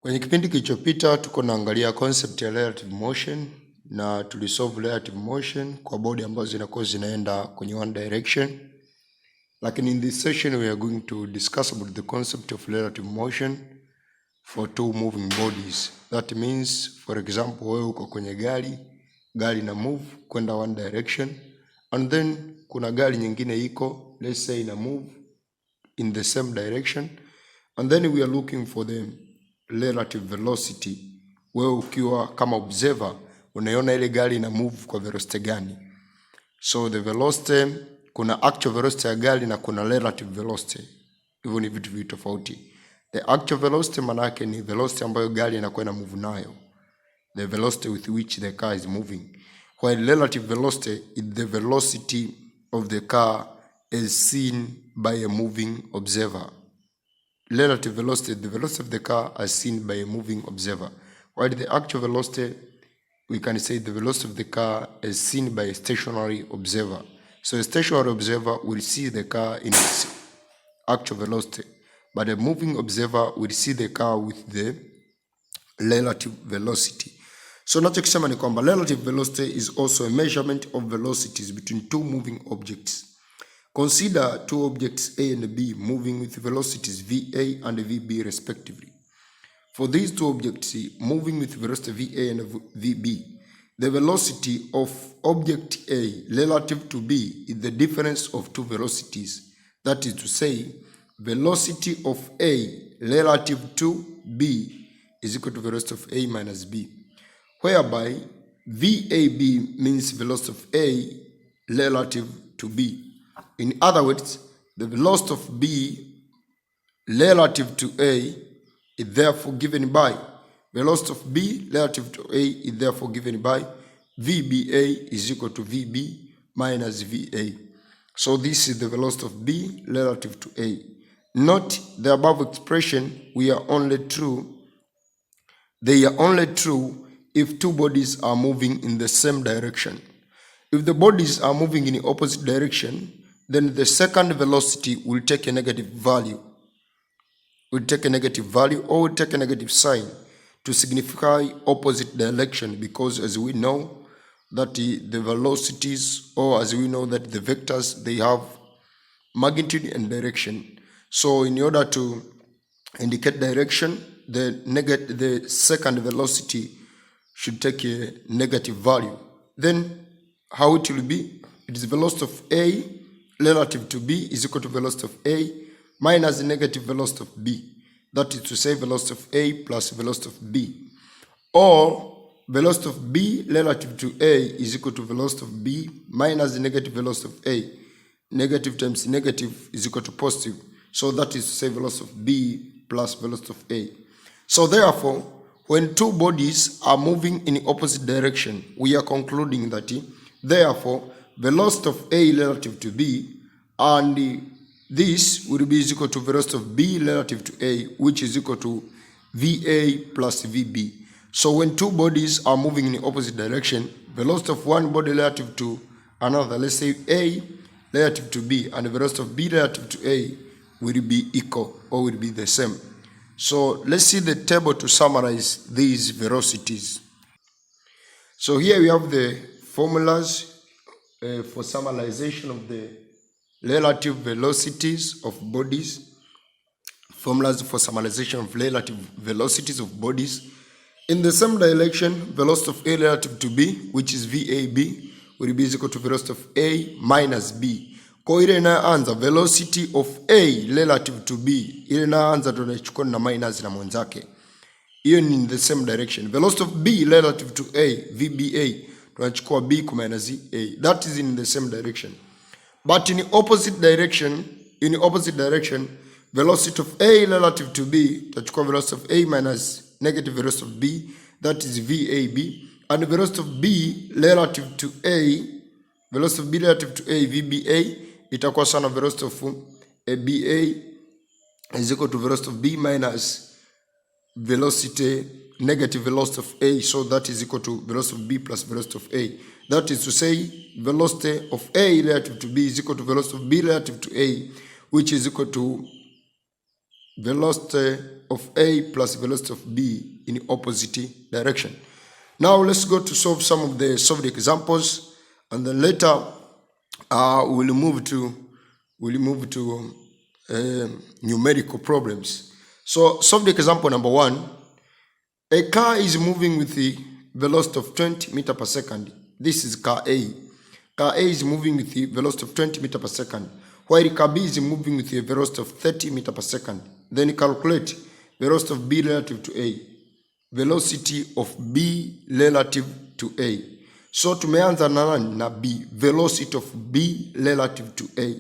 Kwenye kipindi kilichopita tuko naangalia concept ya relative motion na tulisolve relative motion kwa body ambazo zinakuwa zinaenda kwenye one direction. Lakini in this session we are going to discuss about the concept of relative motion for two moving bodies. That means for example wewe uko kwenye gari na move kwenda one direction, and then kuna gari nyingine iko let's say ina move in the same direction, and then we are looking for the relative velocity. Wewe ukiwa kama observer unaiona ile gari ina move kwa velocity gani? So the velocity, kuna actual velocity ya gari na kuna relative velocity. Hivyo ni vitu viwili tofauti. The actual velocity maana yake ni velocity ambayo gari inakuwa ina move nayo, the velocity with which the car is moving. While relative velocity is the velocity of the car as seen by a moving observer. Relative velocity, the velocity of the car as seen by a moving observer. While the actual velocity, we can say the velocity of the car as seen by a stationary observer. So a stationary observer will see the car in its actual velocity, but a moving observer will see the car with the relative velocity. So nachokisema ni kwamba relative velocity is also a measurement of velocities between two moving objects. Consider two objects A and B moving with velocities VA and VB respectively. For these two objects moving with velocity VA and VB, the velocity of object A relative to B is the difference of two velocities. That is to say, velocity of A relative to B is equal to velocity of A minus B, whereby VAB means velocity of A relative to B. In other words, the velocity of B relative to A is therefore given by velocity of B relative to A is therefore given by VBA is equal to VB minus VA. So this is the velocity of B relative to A. Note the above expression they are only true if two bodies are moving in the same direction. If the bodies are moving in the opposite direction, then the second velocity will take a negative value. Or will take a negative sign to signify opposite direction, because as we know that the velocities, or as we know that the vectors, they have magnitude and direction. So in order to indicate direction, the second velocity should take a negative value. Then how it will be? It is velocity of A relative to B is equal to velocity of A minus the negative velocity of B. That is to say velocity of A plus velocity of B. Or velocity of B relative to A is equal to velocity of B minus the negative velocity of A. Negative times negative is equal to positive. So that is to say velocity of B plus velocity of A. So therefore, when two bodies are moving in the opposite direction, we are concluding that therefore velocity of A relative to B, and this will be equal to velocity of B relative to A, which is equal to VA plus VB. So when two bodies are moving in the opposite direction, velocity of one body relative to another, let's say A relative to B, and the velocity of B relative to A will be equal, or will be the same. So let's see the table to summarize these velocities. So here we have the formulas for summarization of the relative velocities of bodies, formulas for summarization of relative velocities of bodies. In the same direction, velocity of A relative to B, which is VAB, will be equal to velocity of A minus B. Kwa ile inaanza velocity of A relative to B, ile inaanza tunachukua na minus na mwenzake. Hiyo ni in the same direction. Velocity of B relative to A, VBA, tunachukua B minus A. That is in the same direction. But in the opposite direction, velocity of A relative to B, tunachukua velocity of A minus negative velocity of B, that is VAB. And velocity of B relative to A, VBA, itakuwa sana velocity of BA is equal to velocity of B minus velocity, negative velocity of A, so that is equal to velocity of B plus velocity of A. That is to say, velocity of A relative to B is equal to velocity of B relative to A, which is equal to velocity of A plus velocity of B in opposite direction. Now let's go to solve some of the solved examples, and then later we'll move to numerical problems. So solve the example number 1. A car is moving with the velocity of 20 meters per second. This is car A. Car A is moving with the velocity of 20 meters per second, while car B is moving with a velocity of 30 meters per second. Then calculate velocity of B relative to A. Velocity of B relative to A. So tumeanza na B, velocity of B relative to A.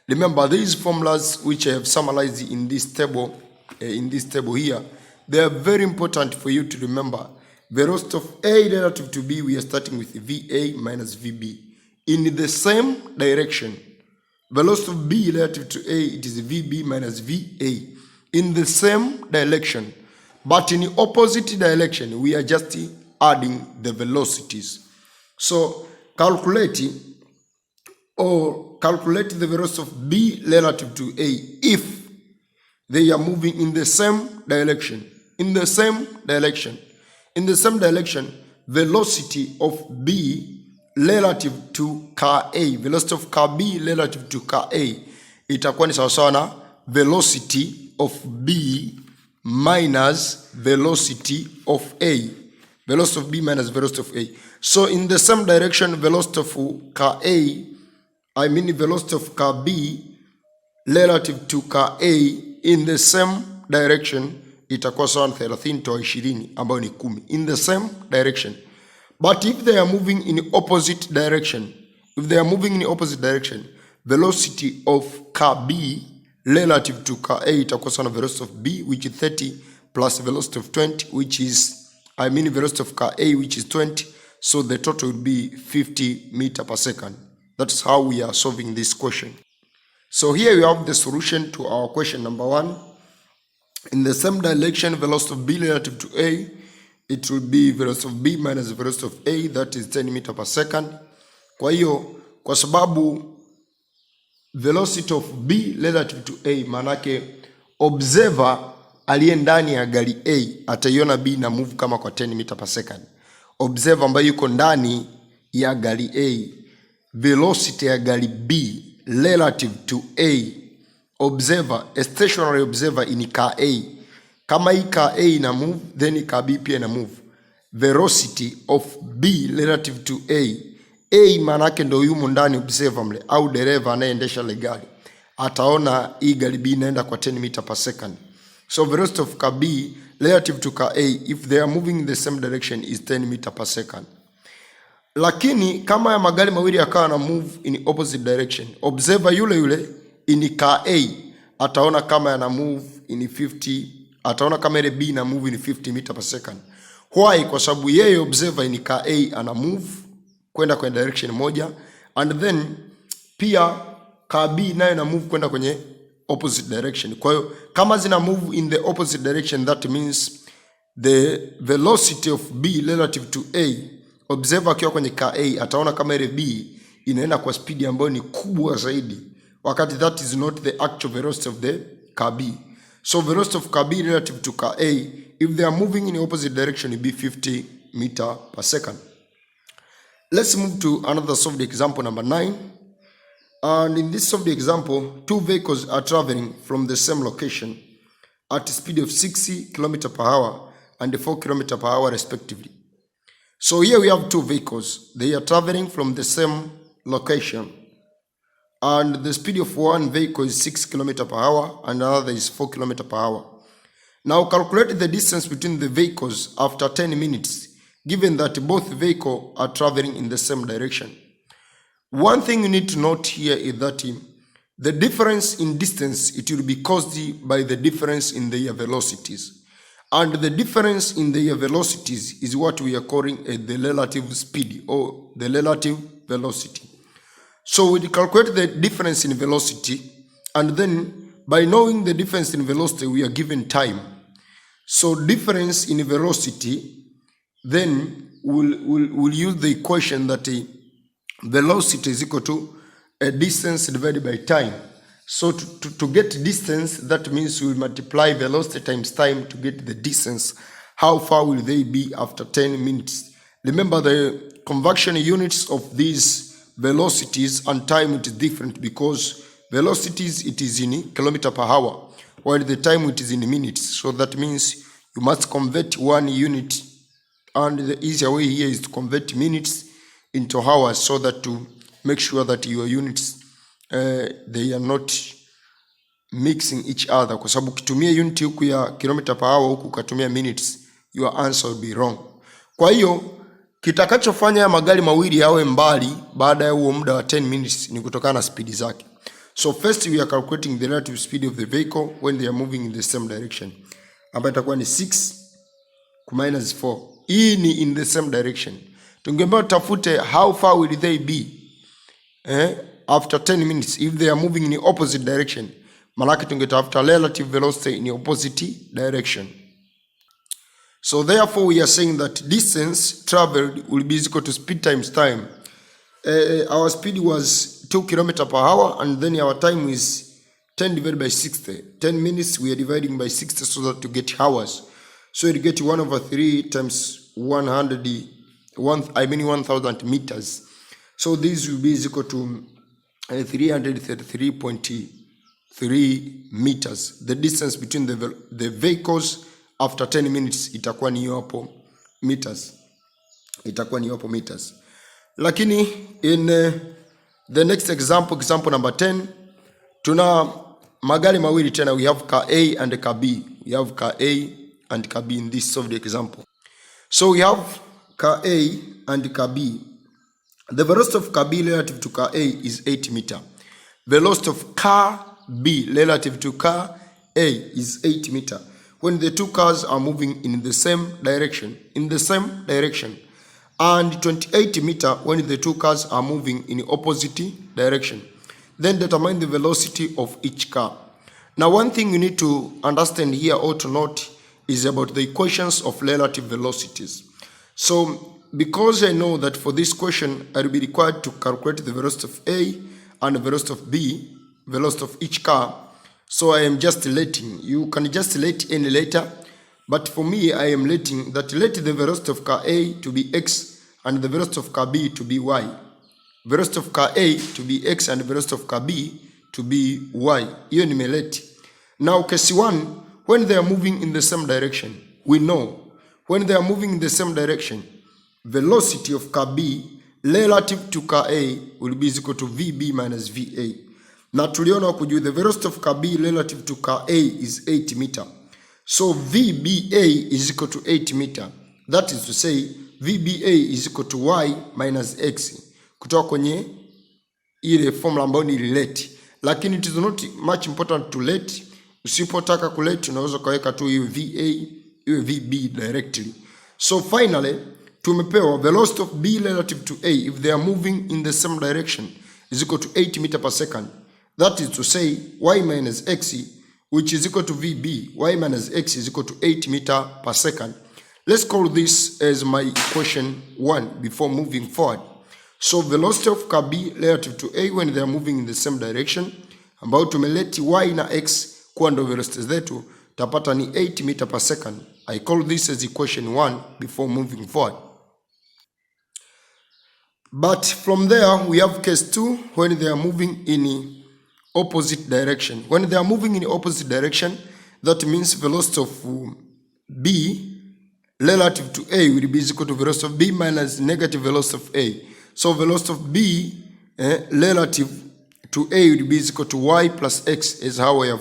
Remember these formulas which I have summarized in this table here, they are very important for you to remember. Velocity of A relative to B, we are starting with VA minus VB. In the same direction, velocity of B relative to A, it is VB minus VA. In the same direction, but in the opposite direction, we are just adding the velocities. So calculate the velocity of B relative to A if they are moving in the same direction. In the same direction, velocity of B relative to car A, velocity of car B relative to car A, itakuwa ni sawasawa na velocity of B minus velocity of A. Velocity of B minus velocity of A. So in the same direction, velocity of car A, velocity of car B relative to car A in the same direction itakuwa sawa na 30 toa 20 ambayo ni 10. In the same direction. But if they are moving in opposite direction, velocity of car B relative to car A itakuwa sawa na velocity of B, which is 30, plus velocity of 20, which is, velocity of car A, which is 20. So the total would be 50 meters per second. That's how we are solving this question. So here you have the solution to our question number 1. In the same direction, velocity of B relative to A, it will be velocity of B minus velocity of A, that is 10 meters per second. Kwa hiyo, kwa sababu velocity of B relative to A, manake observer aliye ndani ya gari A ataiona B na move kama kwa 10 meters per second. Observer ambaye yuko ndani ya gari A, velocity ya gari B relative to A, observer, a stationary observer in car A. Kama hii car A ina move, then car B pia ina move. Velocity of B relative to A. A manake ndo yumo ndani observer mle, au dereva anayeendesha ile gari. Ataona hii gari B inaenda kwa 10 meters per second. So velocity of car B relative to car A, if they are moving in the same direction, is 10 meters per second. Lakini kama ya magari mawili yakawa na move in opposite direction, observer yule in car A ataona kama yana move in 50, ataona kama ile B na move in 50 meters per second. Why? Kwa sababu yeye observer in car A ana move kwenda kwenye direction moja, and then pia car B nayo na move kwenda kwenye opposite direction. Kwa hiyo kama zina move in the opposite direction, that means the velocity of B relative to A, observer akiwa kwenye car A ataona kama ile B inaenda kwa speed ambayo ni kubwa zaidi, wakati that is not the actual velocity of the car B. So velocity of car B relative to car A, if they are moving in the opposite direction, it will be 50 meters per second. Let's move to another solved example number 9. And in this solved example, two vehicles are traveling from the same location at a speed of 60 km per hour and 4 km per hour respectively. So here we have two vehicles. They are traveling from the same location, and the speed of one vehicle is 6 km per hour and another is 4 km per hour. Now calculate the distance between the vehicles after 10 minutes, given that both vehicles are traveling in the same direction. One thing you need to note here is that the difference in distance, it will be caused by the difference in their velocities. And the difference in their velocities is what we are calling the relative speed or the relative velocity. So we calculate the difference in velocity, and then by knowing the difference in velocity, we are given time. So difference in velocity, then we'll use the equation that velocity is equal to a distance divided by time. So to get distance, that means we will multiply velocity times time to get the distance. How far will they be after 10 minutes? Remember, the conversion units of these velocities and time it is different, because velocities it is in kilometer per hour, while the time it is in minutes. So that means you must convert 1 unit, and the easier way here is to convert minutes into hours, so that to make sure that your units they are not mixing each other, kwa sababu ukitumia unit huku ya kilometer per hour huku ukatumia minutes, your answer will be wrong. Kwa hiyo kitakachofanya magari mawili yawe mbali baada ya huo muda wa 10 minutes ni kutokana na speed zake. So first we are calculating the relative speed of the vehicle when they are moving in the same direction, ambayo itakuwa ni 6 minus 4. Hii ni in the same direction. Tungeambiwa tafute how far will they be after 10 minutes if they are moving in the opposite direction. Malaki tungetafuta relative velocity in the opposite direction. So therefore we are saying that distance traveled will be equal to speed times time. Our speed was 2 km per hour, and then our time is 10 divided by 60. 10 minutes we are dividing by 60 so that to get hours. So you get 1/3 times 1000 meters. So this will be equal to 333.3 meters. The distance between the vehicles after 10 minutes itakuwa ni hapo meters. Lakini in the next example number 10, tuna magari mawili tena. We have car A and car B. In this solved example. So we have car A and car B. The velocity of car B relative to car A is 8 meter. Velocity of car B relative to car A is 8 meter. When the two cars are moving in the same direction, and 28 meter when the two cars are moving in opposite direction. Then determine the velocity of each car. Now one thing you need to understand here or to note is about the equations of relative velocities. So because I know that for this question I will be required to calculate the velocity of A and the velocity of B, velocity of each car, so I am just letting, you can just let any letter, but for me I am letting that let the velocity of car A to be X and the velocity of car B to be Y. Velocity of car A to be X and the velocity of car B to be Y. Hiyo nimeleti. Now case 1, when they are moving in the same direction, we know when they are moving in the same direction, velocity of car B relative to car A will be equal to VB minus VA. Na tuliona kujua the velocity of car B relative to car A is 8 meter. So VBA is equal to 8 meter. That is to say VBA is equal to Y minus X. Kutoka kwenye ile formula ambayo ni relate. Lakini it is not much important to let. Usipotaka kulete unaweza kaweka tu iwe VA, iwe VB directly. So finally tumepewa velocity of B relative to A if they are moving in the same direction is equal to 8 meter per second. That is to say Y minus X, which is equal to VB. Y minus X is equal to 8 meter per second. Let's call this as my equation 1 before moving forward. So velocity of car B relative to A when they are moving in the same direction, ambao tumeleti Y na X kuwa ndo velocity zetu, tapata ni 8 meter per second. I call this as equation 1 before moving forward. But from there we have case 2 when they are moving in opposite direction. When they are moving in opposite direction, that means velocity of B relative to A will be equal to velocity of B minus negative velocity of A. So velocity of B relative to A will be equal to Y plus X, is how I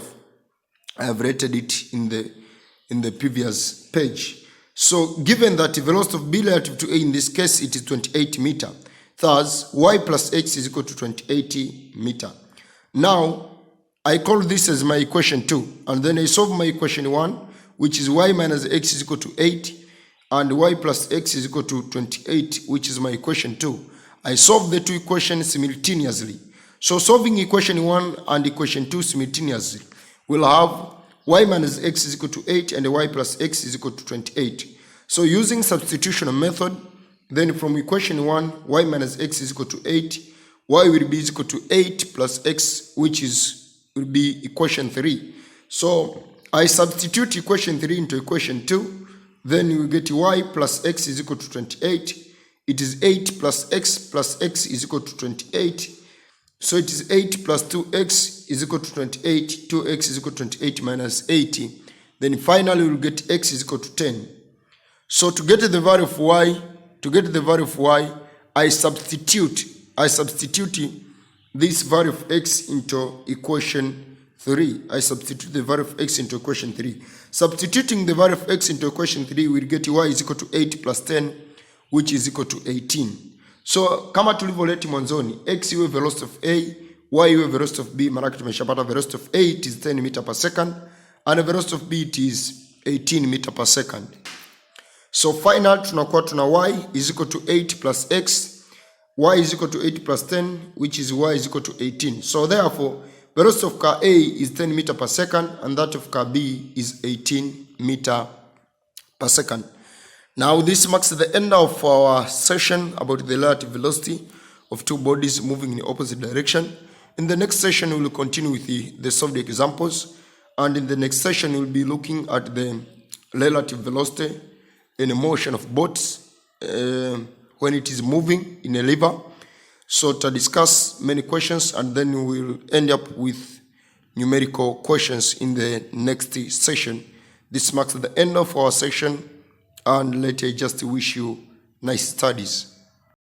have rated it in the previous page. So given that the velocity of B relative to A in this case it is 28 meter, thus Y plus X is equal to 28 meter. Now I call this as my equation 2, and then I solve my equation 1, which is Y minus X is equal to 8 and Y plus X is equal to 28, which is my equation 2. I solve the two equations simultaneously. So solving equation 1 and equation 2 simultaneously, we'll have Y minus X is equal to 8 and Y plus X is equal to 28. So using substitution method, then from equation 1, Y minus X is equal to 8, Y will be equal to 8 plus X, which is will be equation 3. So I substitute equation 3 into equation 2, then you will get y plus x is equal to 28. It is 8 plus x is equal to 28. So it is 8 plus 2x is equal to 28. 2x is equal to 28 minus 80. Then finally we will get x is equal to 10. So to get the value of y, I substitute this value of x into equation 3. I substitute the value of x into equation 3. Substituting the value of x into equation 3, we'll get y is equal to 8 plus 10, which is equal to 18. So kama tulivyoleti mwanzoni, x iwe velocity of a, y iwe velocity of b, maana tumeshapata velocity of a it is 10 meter per second and velocity of b it is 18 meter per second. So final tunakuwa tuna y is equal to 8 plus x, y is equal to 8 plus 10, which is y is equal to 18. So therefore, velocity of car A is 10 meter per second and that of car B is 18 meter per second. Now this marks the end of our session about the relative velocity of two bodies moving in the opposite direction. In the next session, we will continue with the solved examples, and in the next session, we will be looking at the relative velocity in a motion of boats when it is moving in a river. So to discuss many questions, and then we will end up with numerical questions in the next session. This marks the end of our session, and let I just wish you nice studies.